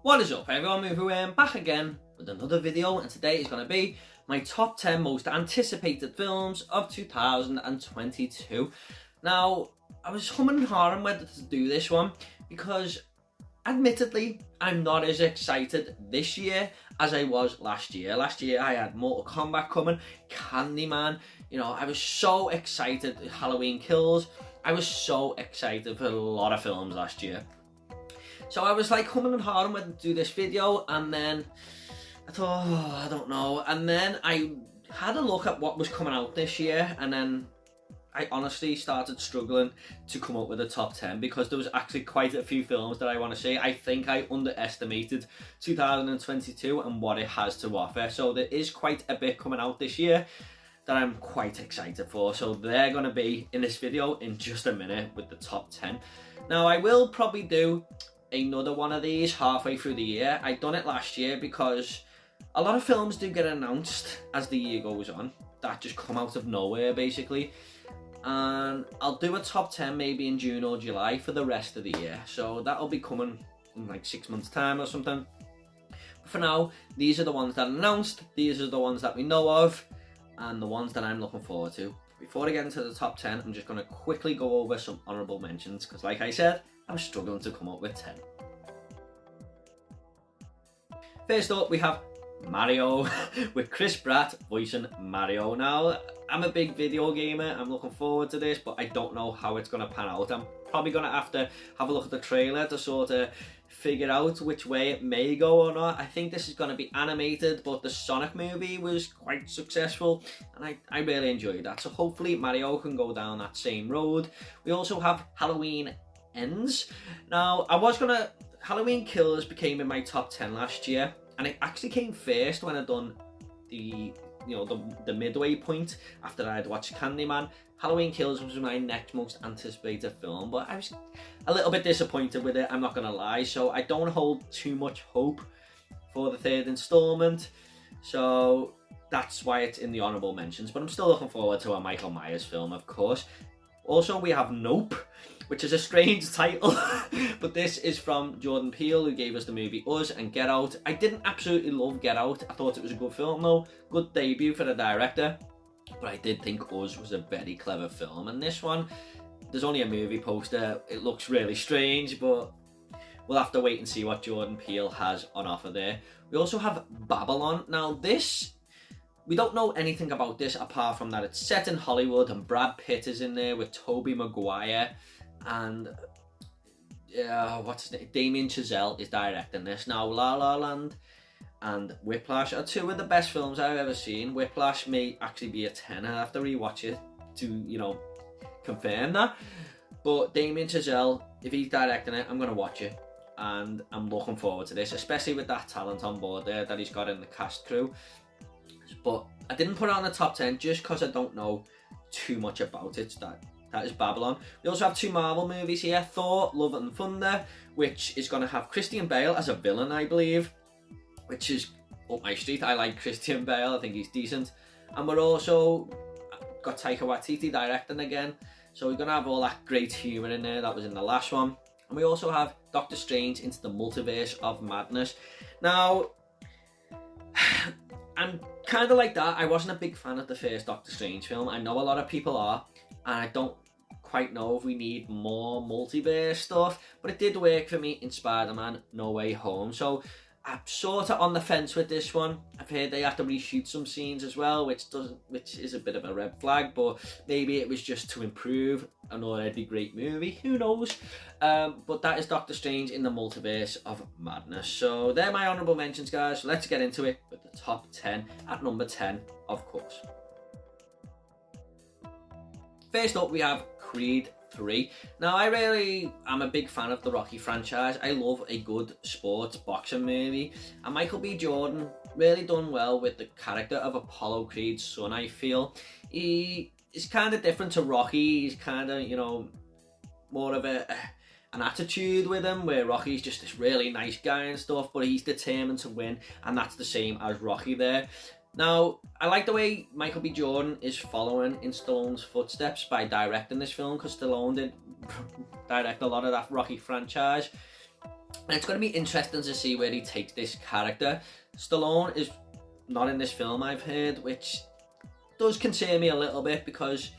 What is up everyone, Movie back again with another video, and today is going to be my top 10 most anticipated films of 2022. Now, I was humming and hawing whether to do this one because admittedly I'm not as excited this year as I was last year. Last year I had Mortal Kombat coming, Candyman, I was so excited, Halloween Kills. I was so excited for a lot of films last year. So I was like humming and hawing whether to do this video, and then I thought, I don't know. And then I had a look at what was coming out this year, and then I honestly started struggling to come up with a top 10 because there was actually quite a few films that I want to see. I think I underestimated 2022 and what it has to offer. So there is quite a bit coming out this year that I'm quite excited for. So they're going to be in this video in just a minute with the top 10. Now I will probably do another one of these halfway through the year. I done it last year because a lot of films do get announced as the year goes on that just come out of nowhere basically, and I'll do a top 10 maybe in June or July for the rest of the year, so that'll be coming in like 6 months time or something. But for now, these are the ones that are announced, these are the ones that we know of, and the ones that I'm looking forward to. Before I get into the top 10, I'm just going to quickly go over some honourable mentions because like I said, I'm struggling to come up with 10. First up, we have Mario with Chris Pratt voicing Mario. Now, I'm a big video gamer, I'm looking forward to this, but I don't know how it's going to pan out. I'm probably going to have a look at the trailer to sort of figure out which way it may go or not. I think this is going to be animated, but the Sonic movie was quite successful, and I really enjoyed that. So hopefully Mario can go down that same road. We also have Halloween Ends. Now, Halloween Kills became in my top 10 last year, and it actually came first when I done the midway point after I had watched Candyman. Halloween Kills was my next most anticipated film, but I was a little bit disappointed with it, I'm not gonna lie, so I don't hold too much hope for the third installment, so that's why it's in the honourable mentions, but I'm still looking forward to a Michael Myers film, of course. Also, we have Nope, which is a strange title, but this is from Jordan Peele, who gave us the movie Us and Get Out. I didn't absolutely love Get Out. I thought it was a good film though, good debut for the director, but I did think Us was a very clever film. And this one, there's only a movie poster, it looks really strange, but we'll have to wait and see what Jordan Peele has on offer there. We also have Babylon. Now this, we don't know anything about this apart from that it's set in Hollywood and Brad Pitt is in there with Tobey Maguire and what's his name? Damien Chazelle is directing this. Now La La Land and Whiplash are two of the best films I've ever seen. Whiplash may actually be a 10, I'll have to rewatch it to confirm that, but Damien Chazelle, if he's directing it, I'm going to watch it and I'm looking forward to this, especially with that talent on board there that he's got in the cast crew. But I didn't put it on the top 10 just because I don't know too much about it. That is Babylon. We also have two Marvel movies here, Thor, Love and Thunder, which is going to have Christian Bale as a villain, I believe, which is up my street. I like Christian Bale, I think he's decent. And we're also got Taika Waititi directing again, so we're going to have all that great humour in there that was in the last one. And we also have Doctor Strange Into the Multiverse of Madness. Now, I'm kind of like that. I wasn't a big fan of the first Doctor Strange film. I know a lot of people are, and I don't quite know if we need more multiverse stuff, but it did work for me in Spider-Man No Way Home. So I'm sort of on the fence with this one. I've heard they have to reshoot some scenes as well, which is a bit of a red flag, but maybe it was just to improve an already great movie, who knows. But that is Doctor Strange in the Multiverse of Madness. So they're my honourable mentions, guys. So let's get into it with the top 10. At number 10, of course. First up, we have Creed 3. Now, I really am a big fan of the Rocky franchise. I love a good sports boxing movie, and Michael B. Jordan really done well with the character of Apollo Creed's son, I feel. He is kind of different to Rocky. He's kind of, more of an attitude with him, where Rocky's just this really nice guy and stuff, but he's determined to win, and that's the same as Rocky there. Now, I like the way Michael B. Jordan is following in Stallone's footsteps by directing this film, because Stallone did direct a lot of that Rocky franchise. And it's going to be interesting to see where he takes this character. Stallone is not in this film, I've heard, which does concern me a little bit because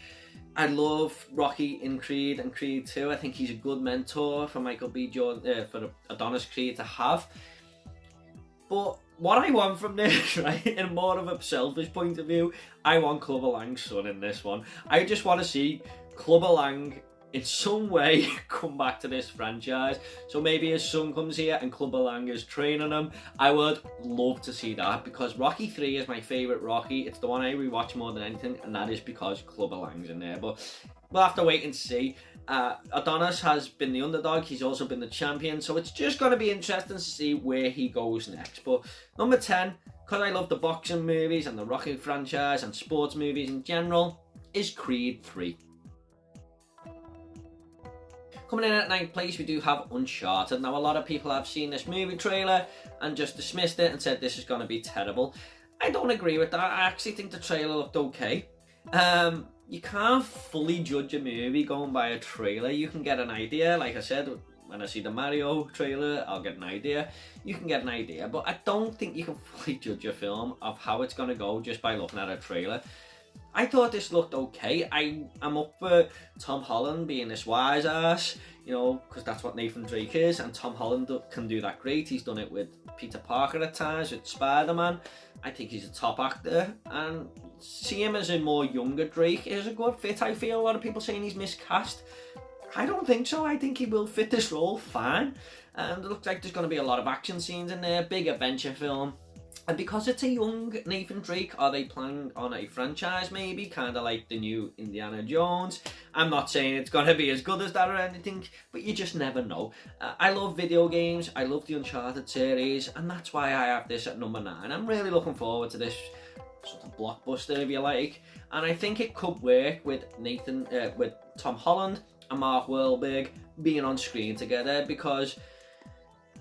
I love Rocky in Creed and Creed 2. I think he's a good mentor for Michael B. Jordan, for Adonis Creed to have. But what I want from this, right, in more of a selfish point of view, I want Clubber Lang's son in this one. I just want to see Clubber Lang in some way come back to this franchise. So maybe his son comes here and Clubber Lang is training him. I would love to see that because Rocky 3 is my favourite Rocky. It's the one I rewatch more than anything, and that is because Clubber Lang's in there. But we'll have to wait and see. Adonis has been the underdog. He's also been the champion. So it's just going to be interesting to see where he goes next. But number 10, because I love the boxing movies and the Rocky franchise and sports movies in general, is Creed 3. Coming in at 9th place, we do have Uncharted. Now, a lot of people have seen this movie trailer and just dismissed it and said this is going to be terrible. I don't agree with that. I actually think the trailer looked okay. You can't fully judge a movie going by a trailer. You can get an idea. Like I said, when I see the Mario trailer, I'll get an idea. You can get an idea, but I don't think you can fully judge a film of how it's going to go just by looking at a trailer. I thought this looked okay. I'm up for Tom Holland being this wise ass, you know, because that's what Nathan Drake is, and Tom Holland can do that great. He's done it with Peter Parker at times, with Spider-Man. I think he's a top actor, and see him as a more younger Drake is a good fit. I feel a lot of people saying he's miscast. I don't think so. I think he will fit this role fine, and it looks like there's going to be a lot of action scenes in there, big adventure film. And because it's a young Nathan Drake, are they planning on a franchise maybe? Kind of like the new Indiana Jones. I'm not saying it's going to be as good as that or anything, but you just never know. I love video games. I love the Uncharted series, and that's why I have this at number 9. I'm really looking forward to this sort of blockbuster, if you like. And I think it could work with with Tom Holland and Mark Wahlberg being on screen together, because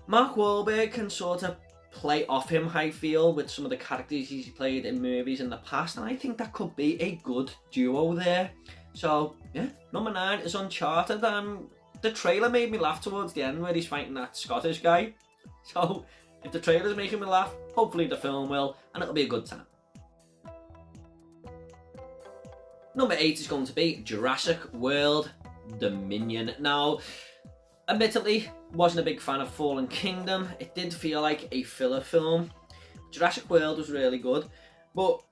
Mark Wahlberg can sort of play off him, I feel, with some of the characters he's played in movies in the past, and I think that could be a good duo there. So yeah, number 9 is Uncharted, and the trailer made me laugh towards the end where he's fighting that Scottish guy. So if the trailer's making me laugh, hopefully the film will, and it'll be a good time. Number 8 is going to be Jurassic World Dominion. Now, admittedly, wasn't a big fan of Fallen Kingdom. It did feel like a filler film. Jurassic World was really good, but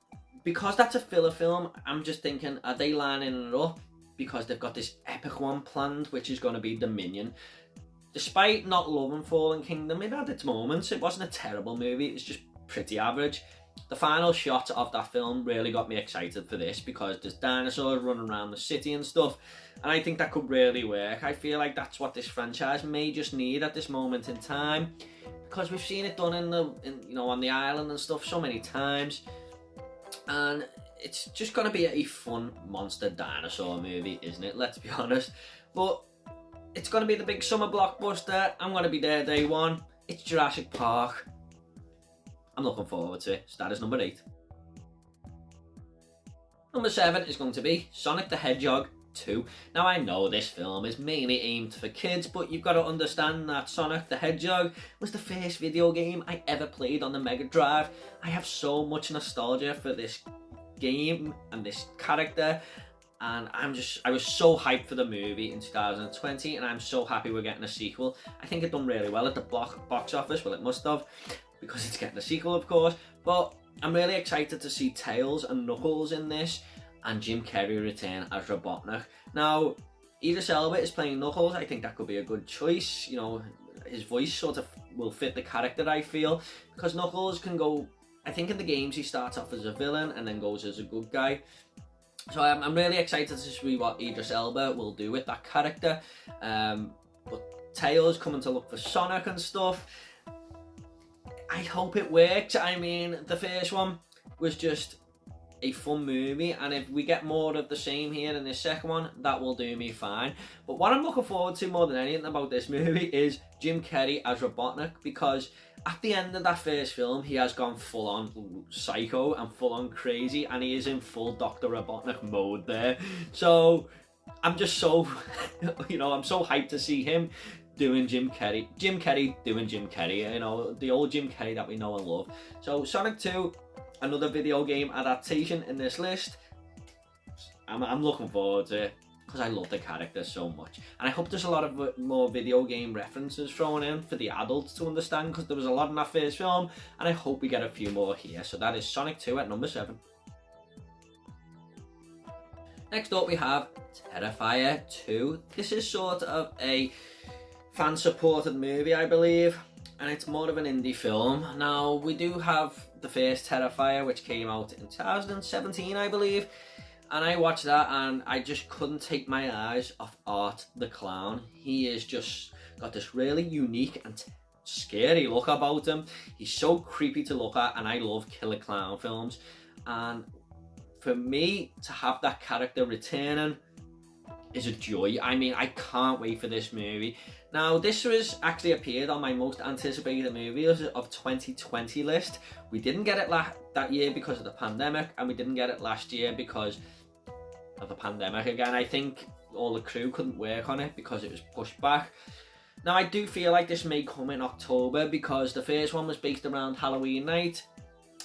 because that's a filler film, I'm just thinking, are they lining it up because they've got this epic one planned, which is going to be Dominion? Despite not loving Fallen Kingdom, it had its moments. It wasn't a terrible movie, it's just pretty average. The final shot of that film really got me excited for this because there's dinosaurs running around the city and stuff, and I think that could really work. I feel like that's what this franchise may just need at this moment in time, because we've seen it done on the island and stuff so many times, and it's just going to be a fun monster dinosaur movie, isn't it? Let's be honest. But it's going to be the big summer blockbuster. I'm going to be there day one. It's Jurassic Park. I'm looking forward to it. So that is number 8. Number 7 is going to be Sonic the Hedgehog 2. Now, I know this film is mainly aimed for kids, but you've got to understand that Sonic the Hedgehog was the first video game I ever played on the Mega Drive. I have so much nostalgia for this game and this character, and I was so hyped for the movie in 2020, and I'm so happy we're getting a sequel. I think it done really well at the box office. Well, it must have, because it's getting a sequel, of course. But I'm really excited to see Tails and Knuckles in this, and Jim Carrey return as Robotnik. Now, Idris Elba is playing Knuckles. I think that could be a good choice. You know, his voice sort of will fit the character, I feel, because Knuckles can go, I think in the games he starts off as a villain and then goes as a good guy. So I'm really excited to see what Idris Elba will do with that character. But Tails coming to look for Sonic and stuff, I hope it works. I mean, the first one was just a fun movie, and if we get more of the same here in this second one, that will do me fine. But what I'm looking forward to more than anything about this movie is Jim Carrey as Robotnik, because at the end of that first film, he has gone full on psycho and full on crazy, and he is in full Dr. Robotnik mode there. So I'm just so, I'm so hyped to see him doing Jim Carrey doing Jim Carrey, you know, the old Jim Carrey that we know and love. So Sonic 2, another video game adaptation in this list. I'm looking forward to it because I love the character so much, and I hope there's a lot of more video game references thrown in for the adults to understand, because there was a lot in that first film, and I hope we get a few more here. So that is Sonic 2 at number 7. Next up we have Terrifier 2. This is sort of a fan-supported movie, I believe, and it's more of an indie film. Now, we do have the first Terrifier, which came out in 2017, I believe, and I watched that and I just couldn't take my eyes off Art the Clown. He is just got this really unique and scary look about him. He's so creepy to look at, and I love killer clown films, and for me to have that character returning is a joy. I mean, I can't wait for this movie. Now, this was actually appeared on my most anticipated movies of 2020 list. We didn't get it that year because of the pandemic, and we didn't get it last year because of the pandemic again. I think all the crew couldn't work on it because it was pushed back. Now, I do feel like this may come in October because the first one was based around Halloween night,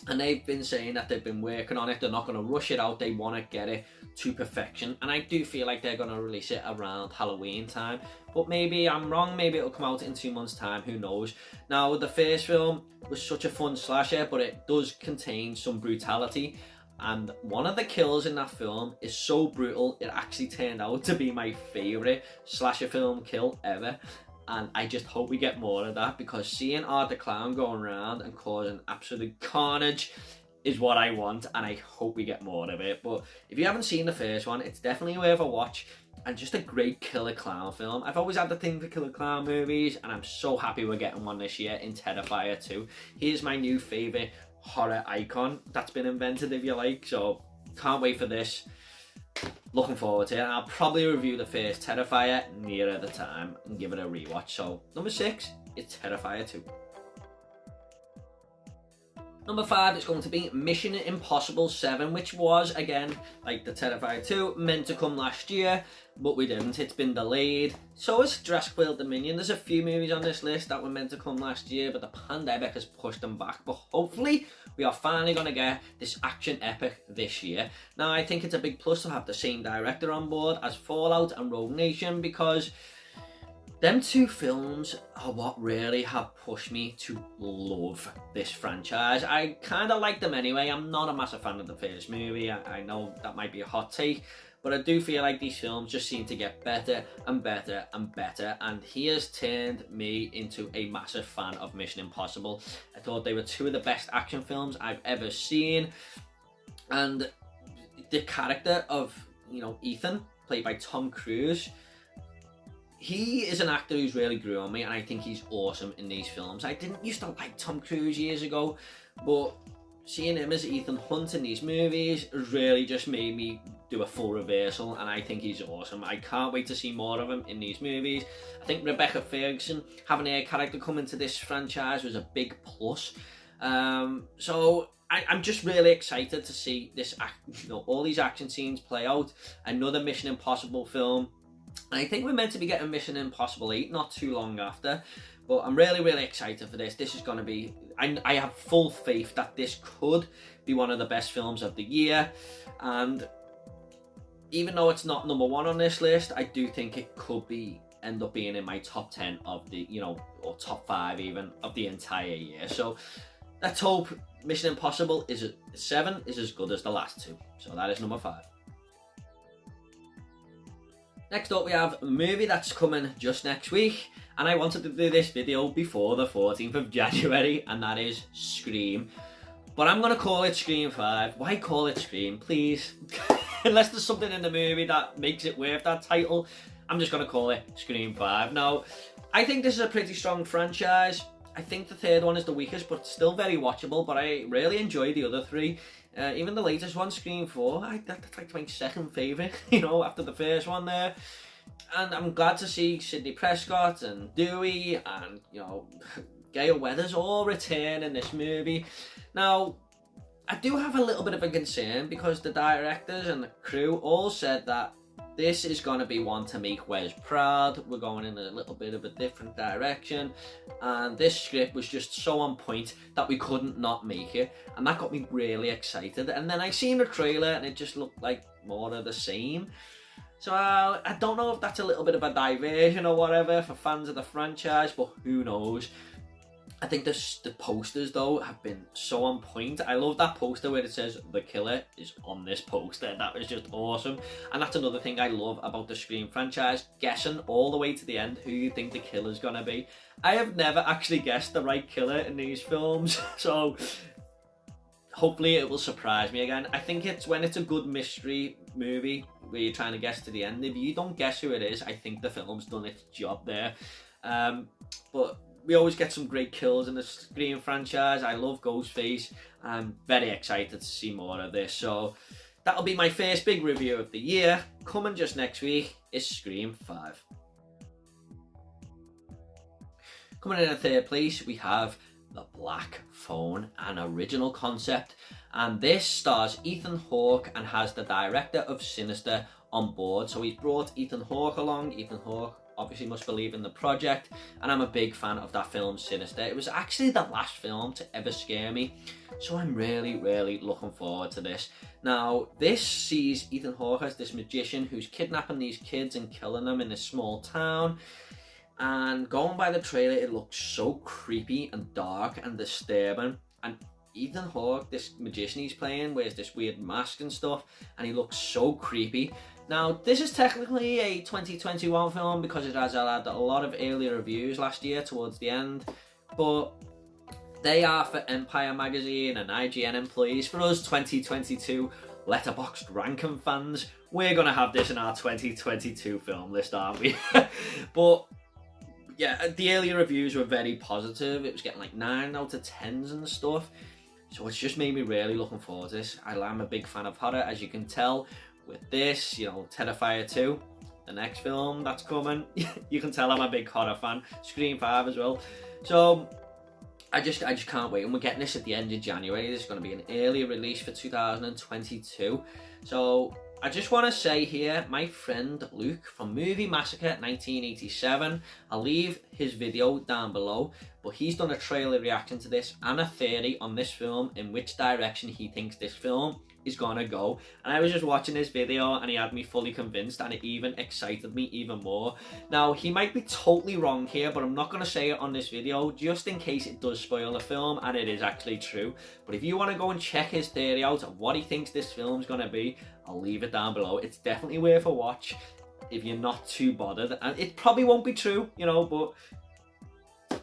and they've been saying that they've been working on it. They're not going to rush it out. They want to get it to perfection, and I do feel like they're going to release it around Halloween time, but maybe I'm wrong. Maybe it'll come out in 2 months time, who knows. Now, the first film was such a fun slasher, but it does contain some brutality, and one of the kills in that film is so brutal it actually turned out to be my favourite slasher film kill ever. And I just hope we get more of that, because seeing Art the Clown going around and causing absolute carnage is what I want, and I hope we get more of it. But if you haven't seen the first one, it's definitely worth a watch, and just a great killer clown film. I've always had the thing for killer clown movies, and I'm so happy we're getting one this year in Terrifier 2. Here's my new favourite horror icon that's been invented, if you like, so can't wait for this. Looking forward to it, and I'll probably review the first Terrifier nearer the time and give it a rewatch. So number 6 is Terrifier 2. Number 5 is going to be Mission Impossible 7, which was, again, like the Terrifier 2, meant to come last year, but we didn't. It's been delayed. So is Jurassic World Dominion. There's a few movies on this list that were meant to come last year, but the pandemic has pushed them back. But hopefully, we are finally going to get this action epic this year. Now, I think it's a big plus to have the same director on board as Fallout and Rogue Nation, because them two films are what really have pushed me to love this franchise. I kind of like them anyway. I'm not a massive fan of the first movie. I know that might be a hot take, but I do feel like these films just seem to get better and better and better, and he has turned me into a massive fan of Mission Impossible. I thought they were two of the best action films I've ever seen, and the character of, you know, Ethan, played by Tom Cruise, he is an actor who's really grew on me, and I think he's awesome in these films. I didn't used to like Tom Cruise years ago, but seeing him as Ethan Hunt in these movies really just made me do a full reversal, and I think he's awesome. I can't wait to see more of him in these movies. I think Rebecca Ferguson, having her character come into this franchise, was a big plus. So I'm just really excited to see this, you know, all these action scenes play out. Another Mission Impossible film. And I think we're meant to be getting Mission Impossible 8 not too long after, but I'm really, really excited for this. This is going to be, I have full faith that this could be one of the best films of the year, and even though it's not number 1 on this list, I do think it could end up being in my top 10 of the, you know, or top 5 even, of the entire year. So let's hope Mission Impossible 7 is as good as the last two. So that is number 5. Next up, we have a movie that's coming just next week, and I wanted to do this video before the 14th of January, and that is Scream. But I'm going to call it Scream 5. Why call it Scream, please? Unless there's something in the movie that makes it worth that title, I'm just going to call it Scream 5. Now, I think this is a pretty strong franchise. I think the third one is the weakest, but still very watchable, but I really enjoy the other three. Even the latest one, Scream 4, that's like my second favourite, you know, after the first one there. And I'm glad to see Sidney Prescott and Dewey and, you know, Gale Weathers all return in this movie. Now, I do have a little bit of a concern because the directors and the crew all said that this is going to be one to make Wes proud. We're going in a little bit of a different direction, and this script was just so on point that we couldn't not make it, and that got me really excited. And then I seen the trailer and it just looked like more of the same. So I don't know if that's a little bit of a diversion or whatever for fans of the franchise, but who knows. I think the posters though have been so on point. I love that poster where it says the killer is on this poster. That was just awesome. And that's another thing I love about the Scream franchise, guessing all the way to the end who you think the killer's gonna be. I have never actually guessed the right killer in these films, so hopefully it will surprise me again. I think it's when it's a good mystery movie where you're trying to guess to the end. If you don't guess who it is, I think the film's done its job there. But we always get some great kills in the Scream franchise. I love Ghostface. I'm very excited to see more of this. So that'll be my first big review of the year. Coming just next week is Scream 5. Coming in at third place, we have The Black Phone, an original concept. And this stars Ethan Hawke and has the director of Sinister on board. So he's brought Ethan Hawke along. Ethan Hawke obviously must believe in the project, and I'm a big fan of that film Sinister. It was actually the last film to ever scare me, so I'm really looking forward to this. Now, this sees Ethan Hawke as this magician who's kidnapping these kids and killing them in this small town, and going by the trailer, it looks so creepy and dark and disturbing. And Ethan Hawke, this magician he's playing, wears this weird mask and stuff, and he looks so creepy. Now, this is technically a 2021 film because it has had a lot of early reviews last year towards the end, but they are for Empire magazine and IGN employees. For us 2022 Letterboxd ranking fans, we're going to have this in our 2022 film list, aren't we? But yeah, the early reviews were very positive. It was getting like 9 out of 10s and stuff, so it's just made me really looking forward to this. I'm a big fan of horror, as you can tell. With this, you know, Terrifier 2, the next film that's coming, you can tell I'm a big horror fan. Scream 5 as well. So I just can't wait. And we're getting this at the end of January. This is going to be an early release for 2022. So I just want to say here, my friend Luke from Movie Massacre 1987, I'll leave his video down below, but he's done a trailer reaction to this and a theory on this film, in which direction he thinks this film is gonna go. And I was just watching this video and he had me fully convinced, and it even excited me even more. Now, he might be totally wrong here, but I'm not gonna say it on this video just in case it does spoil the film, and it is actually true. But if you want to go and check his theory out of what he thinks this film's gonna be, I'll leave it down below. It's definitely worth a watch if you're not too bothered, and it probably won't be true, you know, but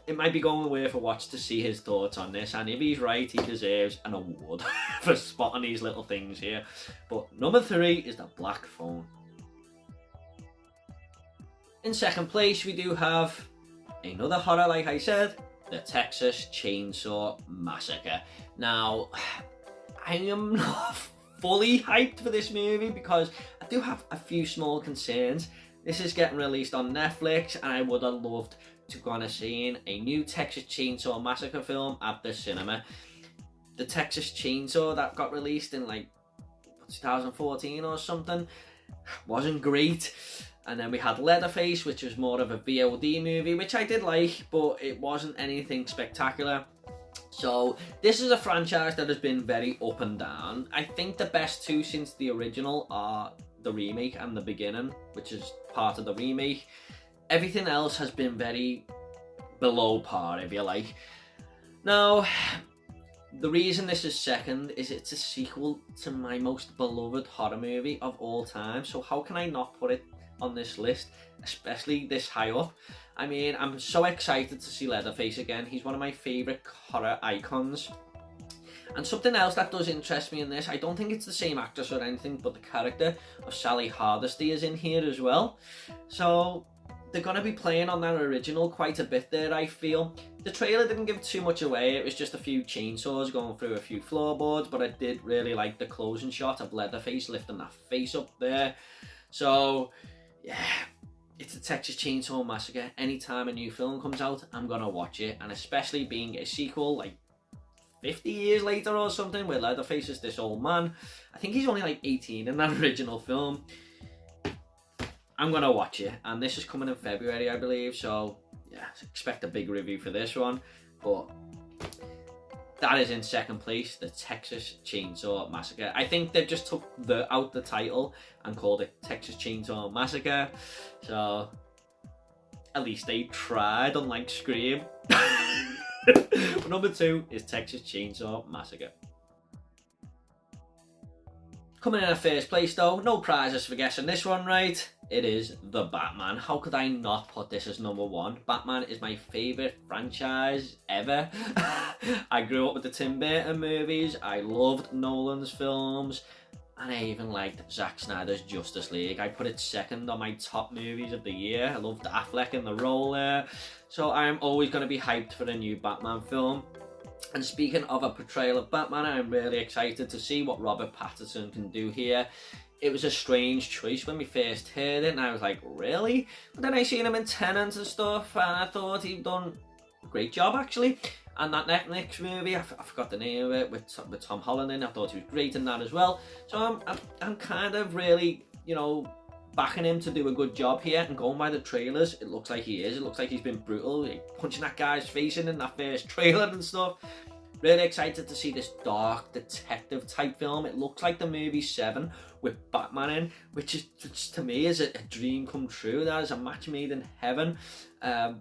it might be going worth a watch to see his thoughts on this. And if he's right, he deserves an award for spotting these little things here. But number 3 is The Black Phone. In second place, we do have another horror, like I said, the Texas Chainsaw Massacre. Now, I am not fully hyped for this movie because I do have a few small concerns. This is getting released on Netflix, and I would have loved to go and see a new Texas Chainsaw Massacre film at the cinema. The Texas Chainsaw that got released in like 2014 or something wasn't great. And then we had Leatherface, which was more of a VOD movie, which I did like, but it wasn't anything spectacular. So this is a franchise that has been very up and down. I think the best two since the original are the remake and the beginning, which is part of the remake. Everything else has been very below par, if you like. Now, the reason this is second is it's a sequel to my most beloved horror movie of all time. So how can I not put it on this list, especially this high up? I mean, I'm so excited to see Leatherface again. He's one of my favourite horror icons. And something else that does interest me in this, I don't think it's the same actress or anything, but the character of Sally Hardesty is in here as well. So they're going to be playing on that original quite a bit there, I feel. The trailer didn't give too much away. It was just a few chainsaws going through a few floorboards, but I did really like the closing shot of Leatherface lifting that face up there. So, yeah, it's a Texas Chainsaw Massacre. Anytime a new film comes out, I'm going to watch it. And especially being a sequel, like 50 years later or something, where Leatherface is this old man. I think he's only like 18 in that original film. I'm gonna watch it, and this is coming in February, I believe. So yeah, expect a big review for this one. But that is in second place, the Texas Chainsaw Massacre. I think they've just took out the title and called it Texas Chainsaw Massacre. So at least they tried, unlike Scream. But number 2 is Texas Chainsaw Massacre. Coming in at first place though, no prizes for guessing this one right, it is The Batman. How could I not put this as number 1? Batman is my favourite franchise ever. I grew up with the Tim Burton movies, I loved Nolan's films, and I even liked Zack Snyder's Justice League. I put it second on my top movies of the year. I loved Affleck in the role there. So I'm always going to be hyped for a new Batman film. And speaking of a portrayal of Batman, I'm really excited to see what Robert Pattinson can do here. It was a strange choice when we first heard it, and I was like, really? But then I seen him in Tenet and stuff, and I thought he'd done a great job, actually. And that Netflix movie, I forgot the name of it, with Tom Holland in, I thought he was great in that as well. So I'm kind of really, you know, backing him to do a good job here, and going by the trailers, it looks like he is. It looks like he's been brutal, like punching that guy's face in that first trailer and stuff. Really excited to see this dark detective type film. It looks like the movie Seven with Batman in, which to me is a dream come true. That is a match made in heaven. And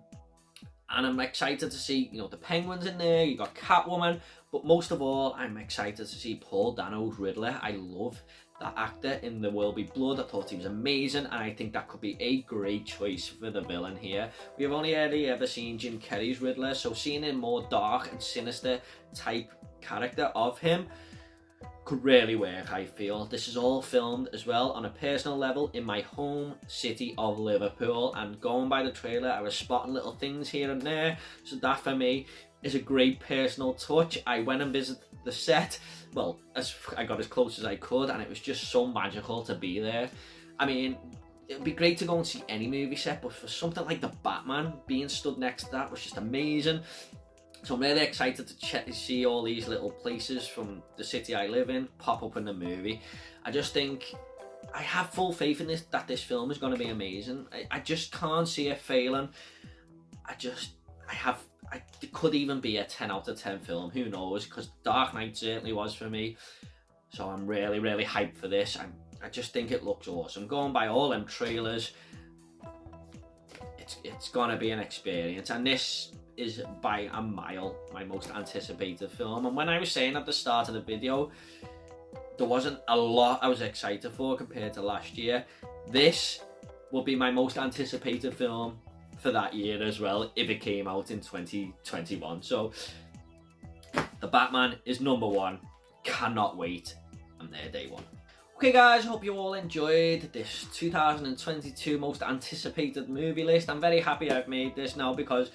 I'm excited to see, you know, the Penguins in there. You got Catwoman, but most of all, I'm excited to see Paul Dano's Riddler. I love that actor in There Will Be Blood. I thought he was amazing, and I think that could be a great choice for the villain here. We have only really ever seen Jim Carrey's Riddler, so seeing a more dark and sinister type character of him could really work, I feel. This is all filmed as well on a personal level in my home city of Liverpool, and going by the trailer, I was spotting little things here and there, so that for me is a great personal touch. I went and visited the set. Well, I got as close as I could, and it was just so magical to be there. I mean, it would be great to go and see any movie set, but for something like the Batman, being stood next to that was just amazing. So I'm really excited to see all these little places from the city I live in pop up in the movie. I just think, I have full faith in that this film is going to be amazing. I just can't see it failing. It could even be a 10 out of 10 film, who knows, because Dark Knight certainly was for me. So I'm really, really hyped for this. I just think it looks awesome. Going by all them trailers, it's gonna be an experience, and this is by a mile my most anticipated film. And when I was saying at the start of the video, there wasn't a lot I was excited for compared to last year, this will be my most anticipated film for that year as well, if it came out in 2021. So The Batman is number 1. Cannot wait. I'm there day 1. Okay guys, hope you all enjoyed this 2022 most anticipated movie list. I'm very happy I've made this now, because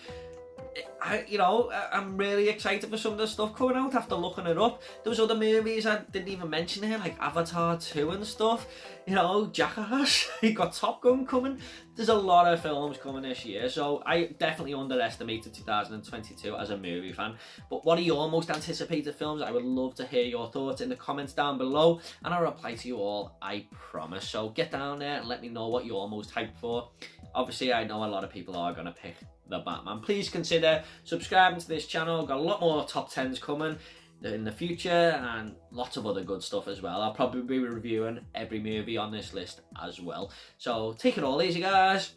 I'm really excited for some of the stuff coming out after looking it up. There was other movies I didn't even mention here, like Avatar 2 and stuff. You know, Jackass, you got Top Gun coming. There's a lot of films coming this year, so I definitely underestimated 2022 as a movie fan. But what are your most anticipated films? I would love to hear your thoughts in the comments down below, and I'll reply to you all, I promise. So get down there and let me know what you're most hyped for. Obviously, I know a lot of people are going to pick The Batman. Please consider subscribing to this channel. Got a lot more top 10s coming in the future, and lots of other good stuff as well. I'll probably be reviewing every movie on this list as well. So take it all easy guys.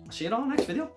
See you in our next video.